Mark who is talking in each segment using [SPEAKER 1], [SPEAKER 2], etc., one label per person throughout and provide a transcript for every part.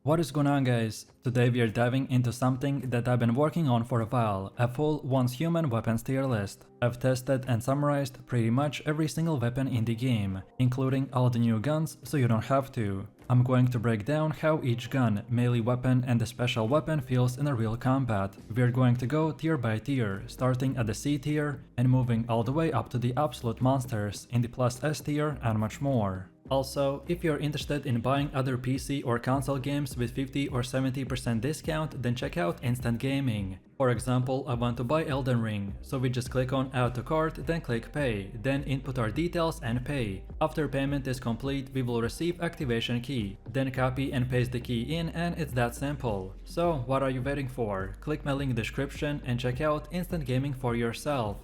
[SPEAKER 1] What is going on, guys? Today we are diving into something that I've been working on for a while, a full once human weapons tier list. I've tested and summarized pretty much every single weapon in the game, including all the new guns, so you don't have to. I'm going to break down how each gun, melee weapon and the special weapon feels in a real combat. We're going to go tier by tier, starting at the C tier and moving all the way up to the absolute monsters in the plus S tier and much more. Also, if you're interested in buying other PC or console games with 50 or 70% discount, then check out Instant Gaming. For example, I want to buy Elden Ring, so we just click on Add to Cart, then click Pay, then input our details and pay. After payment is complete, we will receive activation key, then copy and paste the key in, and it's that simple. So what are you waiting for? Click my link description and check out Instant Gaming for yourself.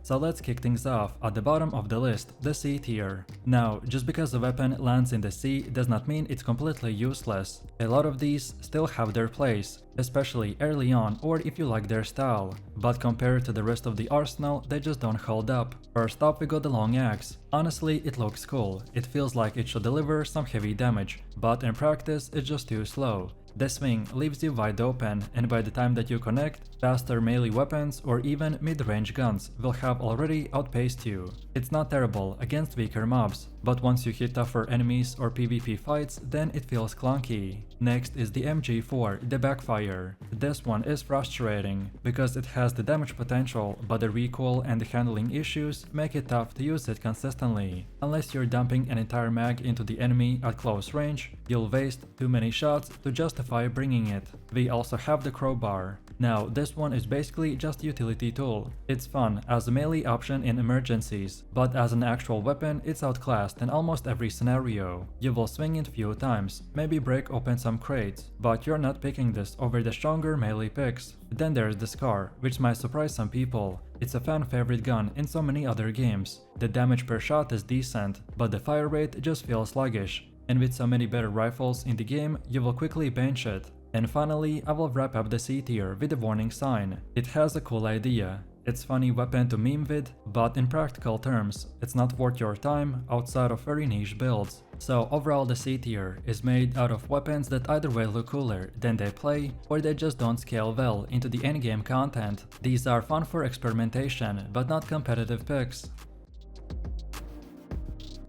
[SPEAKER 1] So let's kick things off at the bottom of the list, the C tier. Now, just because a weapon lands in the C does not mean it's completely useless. A lot of these still have their place, especially early on or if you like their style. But compared to the rest of the arsenal, they just don't hold up. First up we got the long axe. Honestly, it looks cool. It feels like it should deliver some heavy damage, but in practice it's just too slow. The swing leaves you wide open, and by the time that you connect, faster melee weapons or even mid-range guns will have already outpaced you. It's not terrible against weaker mobs, but once you hit tougher enemies or PvP fights, then it feels clunky. Next is the MG4, the Backfire. This one is frustrating, because it has the damage potential, but the recoil and the handling issues make it tough to use it consistently. Unless you're dumping an entire mag into the enemy at close range, you'll waste too many shots to justify bringing it. We also have the Crowbar. Now, this one is basically just a utility tool. It's fun as a melee option in emergencies, but as an actual weapon, it's outclassed in almost every scenario. You will swing it few times, maybe break open some crates, but you're not picking this over the stronger melee picks. Then there's the Scar, which might surprise some people. It's a fan favorite gun in so many other games. The damage per shot is decent, but the fire rate just feels sluggish. And with so many better rifles in the game, you will quickly bench it. And finally, I will wrap up the C tier with the Warning Sign. It has a cool idea. It's funny weapon to meme with, but in practical terms, it's not worth your time outside of very niche builds. So overall the C tier is made out of weapons that either way look cooler than they play, or they just don't scale well into the endgame content. These are fun for experimentation, but not competitive picks.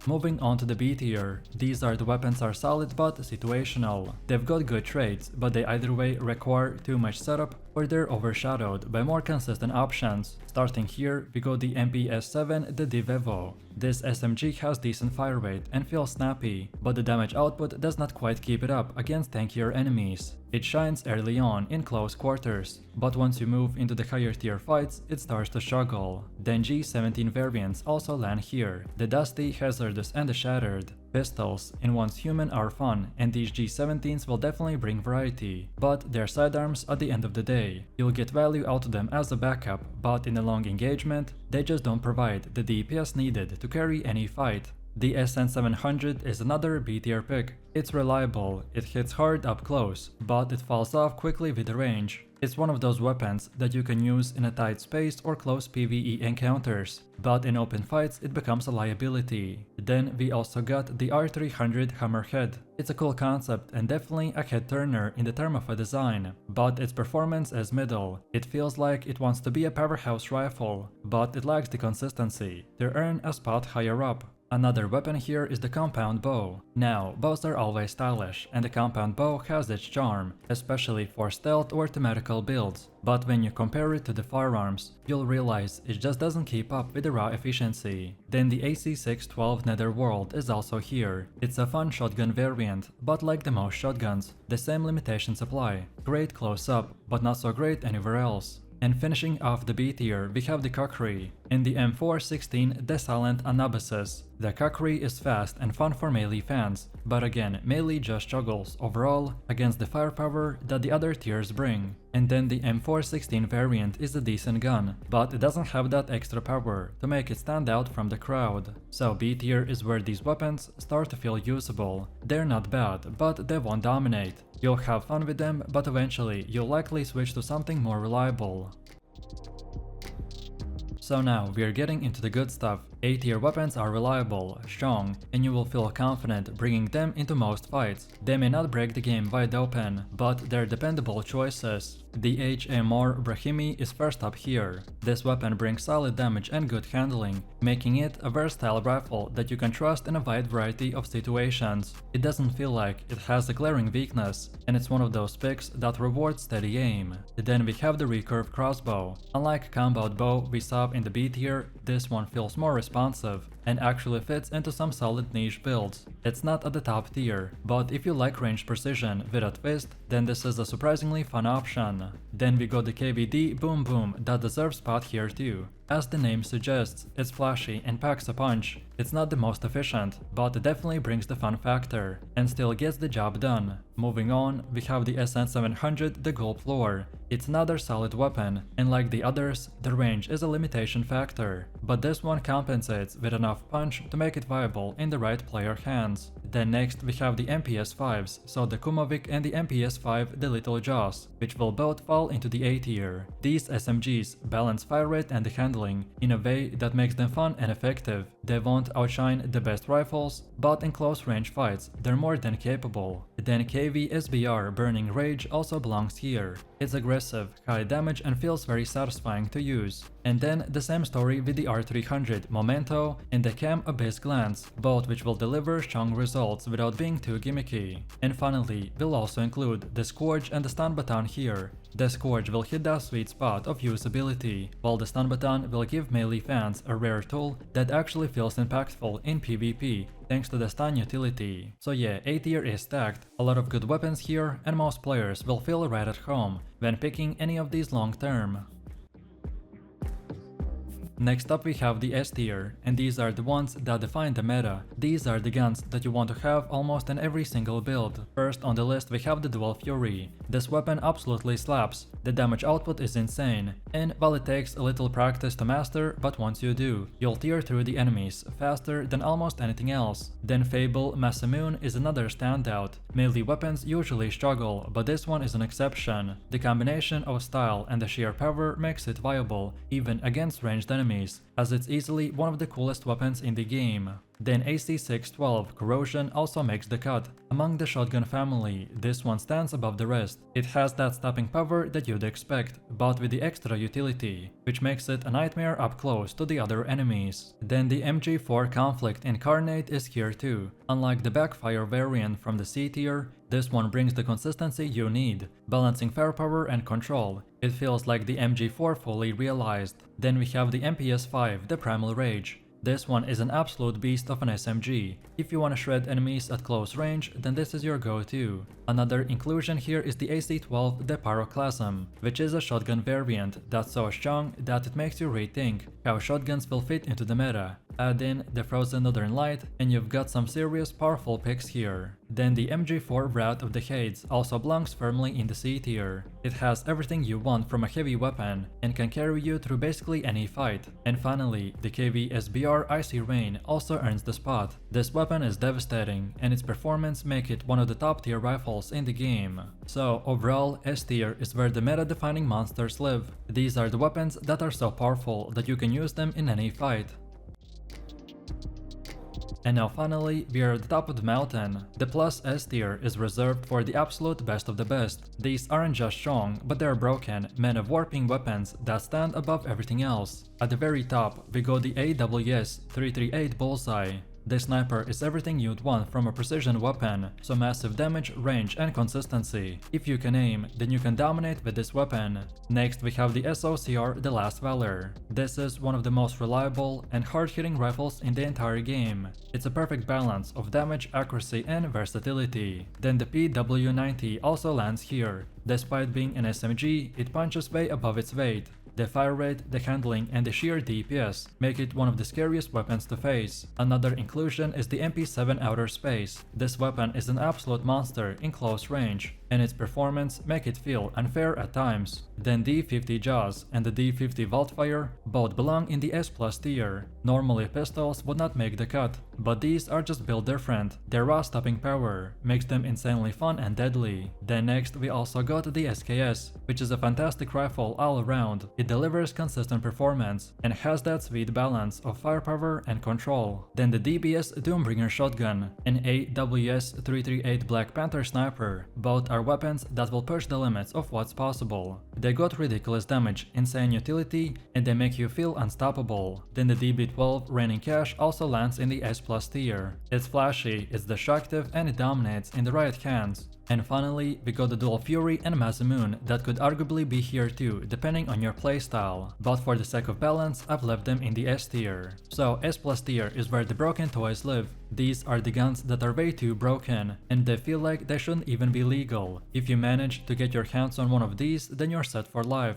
[SPEAKER 1] Moving on to the B tier, these are the weapons are solid but situational. They've got good traits, but they either way require too much setup or they're overshadowed by more consistent options. Starting here, we got the MPS-7, the Div Evo. This SMG has decent fire rate and feels snappy, but the damage output does not quite keep it up against tankier enemies. It shines early on in close quarters, but once you move into the higher tier fights, it starts to struggle. Then G17 variants also land here, the Dusty, Hazardous and the Shattered. Pistols in Once Human are fun, and these G17s will definitely bring variety, but they're sidearms at the end of the day. You'll get value out of them as a backup, but in a long engagement, they just don't provide the DPS needed to carry any fight. The SN700 is another B tier pick. It's reliable, it hits hard up close, but it falls off quickly with the range. It's one of those weapons that you can use in a tight space or close PvE encounters, but in open fights it becomes a liability. Then we also got the R300 Hammerhead. It's a cool concept and definitely a head turner in the term of a design, but its performance is middle. It feels like it wants to be a powerhouse rifle, but it lacks the consistency to earn a spot higher up. Another weapon here is the compound bow. Now, bows are always stylish, and the compound bow has its charm, especially for stealth or thematical builds. But when you compare it to the firearms, you'll realize it just doesn't keep up with the raw efficiency. Then the AC612 Netherworld is also here. It's a fun shotgun variant, but like the most shotguns, the same limitations apply. Great close up, but not so great anywhere else. And finishing off the B tier, we have the Kukri. In the M416, the Silent Anabasis. The Kukri is fast and fun for melee fans, but again, melee just struggles overall against the firepower that the other tiers bring. And then the M416 variant is a decent gun, but it doesn't have that extra power to make it stand out from the crowd. So B tier is where these weapons start to feel usable. They're not bad, but they won't dominate. You'll have fun with them, but eventually you'll likely switch to something more reliable. So now we are getting into the good stuff. A-tier weapons are reliable, strong, and you will feel confident bringing them into most fights. They may not break the game wide open, but they're dependable choices. The HMR Brahimi is first up here. This weapon brings solid damage and good handling, making it a versatile rifle that you can trust in a wide variety of situations. It doesn't feel like it has a glaring weakness, and it's one of those picks that rewards steady aim. Then we have the recurve crossbow. Unlike combat bow we saw in the B tier, this one feels more responsive and actually fits into some solid niche builds. It's not at the top tier, but if you like ranged precision with a twist, then this is a surprisingly fun option. Then we got the KVD Boom Boom that deserves spot here too. As the name suggests, it's flashy and packs a punch. It's not the most efficient, but it definitely brings the fun factor, and still gets the job done. Moving on, we have the SN700 the Gulp Lore. It's another solid weapon, and like the others, the range is a limitation factor, but this one compensates with enough punch to make it viable in the right player hands. Then next we have the MPS5s, so the Kumovic and the MPS5 the Little Jaws, which will both fall into the A tier. These SMGs balance fire rate and the handling in a way that makes them fun and effective. They won't outshine the best rifles, but in close range fights they're more than capable. Then KV-SBR Burning Rage also belongs here. It's aggressive, high damage and feels very satisfying to use. And then the same story with the R300 Momento and the Cam Abyss Glance, both which will deliver strong results without being too gimmicky. And finally, we'll also include the Scourge and the Stun Baton here. The Scourge will hit that sweet spot of usability, while the Stun Baton will give melee fans a rare tool that actually feels impactful in PvP, thanks to the stun utility. So yeah, A tier is stacked, a lot of good weapons here, and most players will feel right at home when picking any of these long term. Next up we have the S tier, and these are the ones that define the meta. These are the guns that you want to have almost in every single build. First on the list we have the Dual Fury. This weapon absolutely slaps. The damage output is insane, and while it takes a little practice to master, but once you do, you'll tear through the enemies faster than almost anything else. Then Fable Masamune is another standout. Melee weapons usually struggle, but this one is an exception. The combination of style and the sheer power makes it viable, even against ranged enemies, as it's easily one of the coolest weapons in the game. Then AC612 Corrosion also makes the cut. Among the shotgun family, this one stands above the rest. It has that stopping power that you'd expect, but with the extra utility, which makes it a nightmare up close to the other enemies. Then the MG4 Conflict Incarnate is here too. Unlike the Backfire variant from the C tier, this one brings the consistency you need, balancing firepower and control. It feels like the MG4 fully realized. Then we have the MPS5, the Primal Rage. This one is an absolute beast of an SMG. If you want to shred enemies at close range, then this is your go-to. Another inclusion here is the AC12 the Pyroclasm, which is a shotgun variant that's so strong that it makes you rethink how shotguns will fit into the meta. Add in the Frozen Northern Light and you've got some serious powerful picks here. Then the MG4 Wrath of the Hades also belongs firmly in the C tier. It has everything you want from a heavy weapon and can carry you through basically any fight. And finally, the KV-SBR Icy Rain also earns the spot. This weapon is devastating and its performance make it one of the top tier rifles in the game. So overall, S tier is where the meta defining monsters live. These are the weapons that are so powerful that you can use them in any fight. And now finally, we are at the top of the mountain. The Plus S tier is reserved for the absolute best of the best. These aren't just strong, but they're broken, men of warping weapons that stand above everything else. At the very top, we got the AWS 338 Bullseye. This sniper is everything you'd want from a precision weapon, so massive damage, range and consistency. If you can aim, then you can dominate with this weapon. Next we have the SOCR The Last Valor. This is one of the most reliable and hard-hitting rifles in the entire game. It's a perfect balance of damage, accuracy and versatility. Then the PW90 also lands here. Despite being an SMG, it punches way above its weight. The fire rate, the handling and the sheer DPS make it one of the scariest weapons to face. Another inclusion is the MP7 Outer Space. This weapon is an absolute monster in close range, and its performance make it feel unfair at times. Then D50 Jaws and the D50 Vaultfire both belong in the S+ tier. Normally pistols would not make the cut, but these are just built different. Their raw stopping power makes them insanely fun and deadly. Then next we also got the SKS, which is a fantastic rifle all around. It delivers consistent performance and has that sweet balance of firepower and control. Then the DBS Doombringer shotgun and AWS 338 Black Panther sniper. Both are weapons that will push the limits of what's possible. They got ridiculous damage, insane utility, and they make you feel unstoppable. Then the DB12 Raining Cash also lands in the S+ tier. It's flashy, it's destructive, and it dominates in the right hands. And finally, we got the Dual Fury and Masamune that could arguably be here too, depending on your playstyle. But for the sake of balance, I've left them in the S tier. So S+ tier is where the broken toys live. These are the guns that are way too broken, and they feel like they shouldn't even be legal. If you manage to get your hands on one of these, then you're set for life.